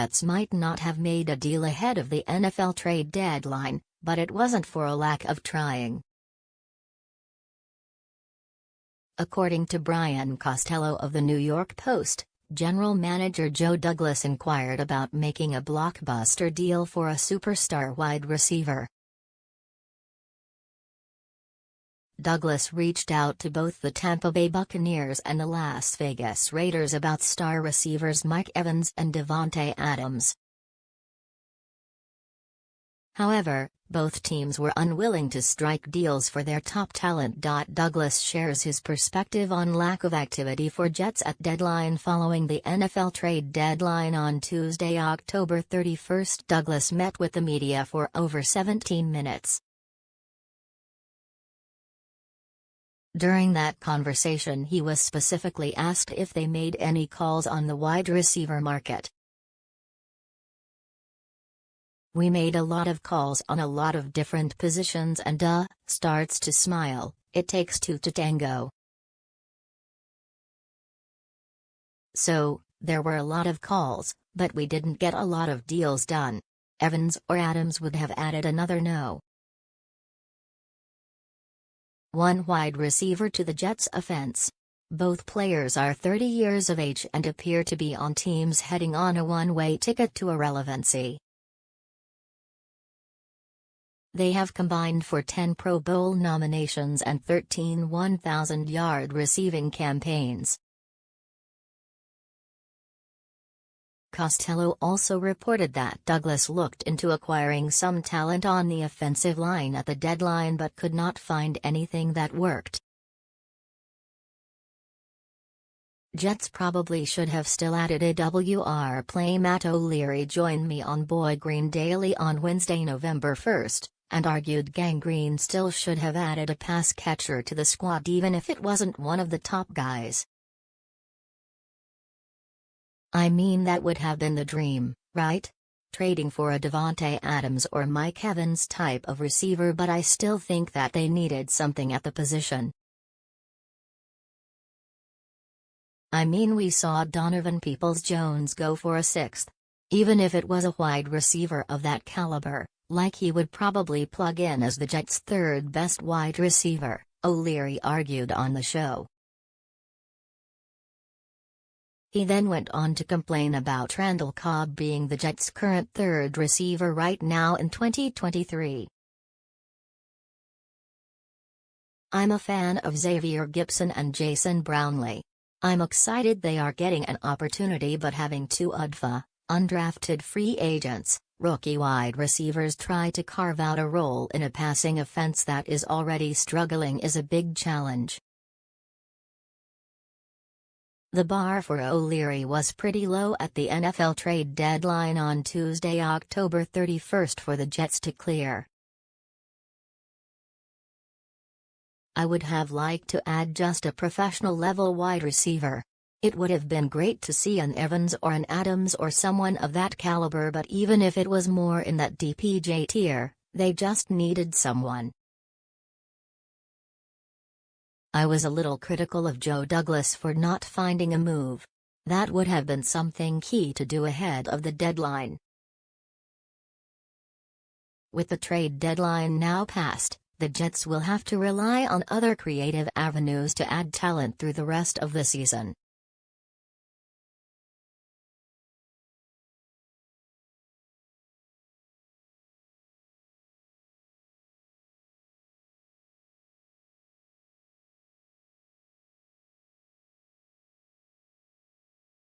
Jets might not have made a deal ahead of the NFL trade deadline, but it wasn't for a lack of trying. According to Brian Costello of the New York Post, General Manager Joe Douglas inquired about making a blockbuster deal for a superstar wide receiver. Douglas reached out to both the Tampa Bay Buccaneers and the Las Vegas Raiders about star receivers Mike Evans and Davante Adams. However, both teams were unwilling to strike deals for their top talent. Douglas shares his perspective on lack of activity for Jets at deadline following the NFL trade deadline on Tuesday, October 31. Douglas met with the media for over 17 minutes. During that conversation, he was specifically asked if they made any calls on the wide receiver market. "We made a lot of calls on a lot of different positions and starts to smile, it takes two to tango. So, there were a lot of calls, but we didn't get a lot of deals done. Evans or Adams would have added another no. One wide receiver to the Jets' offense. Both players are 30 years of age and appear to be on teams heading on a one-way ticket to irrelevancy. They have combined for 10 Pro Bowl nominations and 13 1,000-yard receiving campaigns." Costello also reported that Douglas looked into acquiring some talent on the offensive line at the deadline but could not find anything that worked. "Jets probably should have still added a WR play. Matt O'Leary joined me on Boy Green Daily on Wednesday, November 1, and argued Gangrene still should have added a pass catcher to the squad even if it wasn't one of the top guys. I mean, that would have been the dream, right? Trading for a Davante Adams or Mike Evans type of receiver, but I still think that they needed something at the position. I mean, we saw Donovan Peoples-Jones go for a sixth. Even if it was a wide receiver of that caliber, like he would probably plug in as the Jets' third best wide receiver," O'Leary argued on the show. He then went on to complain about Randall Cobb being the Jets' current third receiver right now in 2023. "I'm a fan of Xavier Gipson and Jason Brownlee. I'm excited they are getting an opportunity, but having two undrafted free agents, rookie wide receivers try to carve out a role in a passing offense that is already struggling is a big challenge." The bar for O'Leary was pretty low at the NFL trade deadline on Tuesday, October 31 for the Jets to clear. "I would have liked to add just a professional-level wide receiver. It would have been great to see an Evans or an Adams or someone of that caliber, but even if it was more in that DPJ tier, they just needed someone." "I was a little critical of Joe Douglas for not finding a move. That would have been something key to do ahead of the deadline." With the trade deadline now passed, the Jets will have to rely on other creative avenues to add talent through the rest of the season.